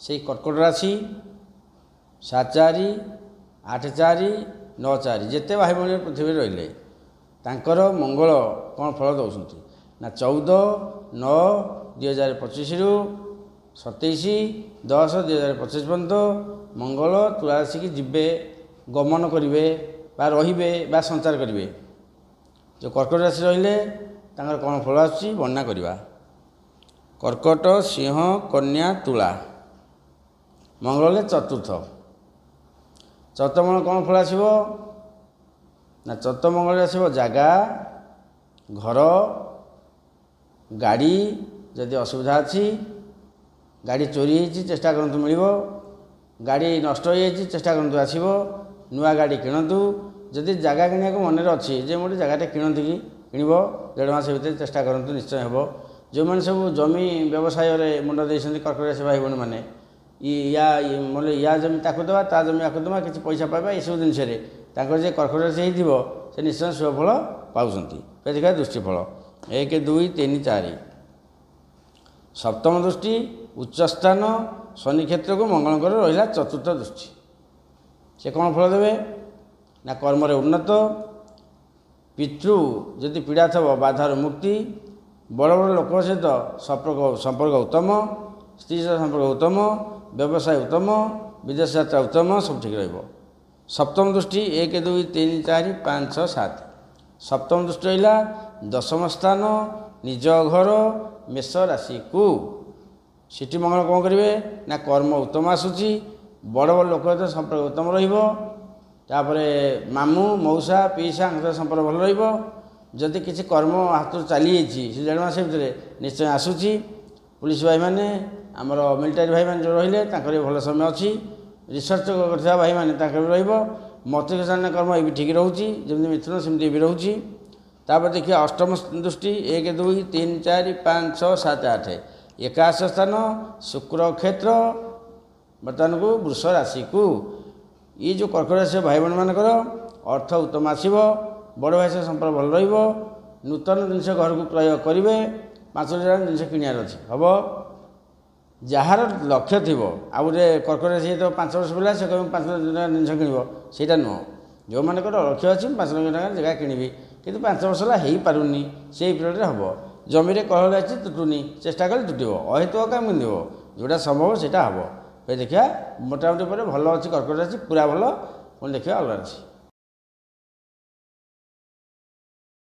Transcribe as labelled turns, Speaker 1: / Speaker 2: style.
Speaker 1: से कर्कट राशि 7-4 8-4 9-4 जिते भाई भाई पृथ्वी रहिले तांकर मंगल कौन फल दौरान ना 14-9-2025 रु 27-10-2025 पर्यंत मंगल तुला राशि की जीवे गमन करेंगे रे संचार करेंगे। जो कर्कट राशि रहिले कौन फल आसुची वर्णना करवा। कर्कट सिंह कन्या तुला मंगल चतुर्थ मंगल कौन फल आसो ना चतुर्थ मंगल आसो जगह घर गाड़ी जदि असुविधा अच्छी गाड़ी चोरी होती चेष्टा करतु मिल गाड़ी नष्ट हो चेष्टा करतु आसो नुआ गाड़ी किणतु जदि जगह किणा मन अच्छी जे मोटे जगह किणती कि किणव 1.5 मास भर चेष्टा करतु निश्चय हे। जो मैंने सब जमी व्यवसाय मुंड दे कर्कट राशि भाई भाई मैंने या जमी ताकू देवा ता जमी आकू देवा किसी पैसा पाइबा ये सब जिनस जे कर्कट राशि से निश्चय शुभफल पाँच देखा दृष्टिफल 1 2 3 4 सप्तम दृष्टि उच्चस्थान शनि क्षेत्र को मंगल रहा चतुर्थ दृष्टि से कौन फल देवे ना कर्म उन्नत पितृ जदि पीड़ा थब बाधार मुक्ति बड़ बड़ लोक सहित संपर्क उत्तम स्त्री सहित संपर्क उत्तम व्यवसाय उत्तम विदेश यात्रा उत्तम सब ठीक रहा। सप्तम दृष्टि 1 2 3 4 5 6 7 सप्तम दृष्टि रहा दशम स्थान निज घर मेष राशि को सिटी मंगल कौन करेंगे ना कर्म उत्तम आसूची बड़ बड़ लोक सहित संपर्क उत्तम रहा मामू मौसा पीसा संपर्क भल रदि किसी कर्म हाथ चली से 1.5 मास भर निश्चय आसूची पुलिस भाई मैंने आमर मिलिटारी भाई मैंने जो रही भल समय अच्छी रिसर्च कर भाई मैंने मस्तिष्क चालना कर्म ये ठीक रोचे जमी मिथुन सेमती भी रोचे। देखिए अष्टम दृष्टि 1 2 3 4 5 6 7 8 एकादश स्थान शुक्र क्षेत्र बर्तमान को वृष राशि को ये जो कर्कट राशि भाई भाई मानकर अर्थ उत्तम आसो बड़ भाई से संपर्क भल नूतन जिनस घर को प्रयोग करेंगे 5,000 जिनस किणार अच्छे हम जार लक्ष्य थी आ गए कर्कट राशि तो 5 वर्ष पड़ा से कह 5 लाख जिनस किणव नुह जो मान लक्ष्य अच्छी 5 लाख टका जगह किणी कि 5 वर्ष है पारूनी से पीरियड हम जमी कहल अच्छी तुटुनी चेष्टा कले तुटब अहेतु कम किंद जोटा संभव से हम देखिए मोटामोटी पर भल अच्छी कर्कट राशि पूरा भल पुणी देखिए अलग अच्छी।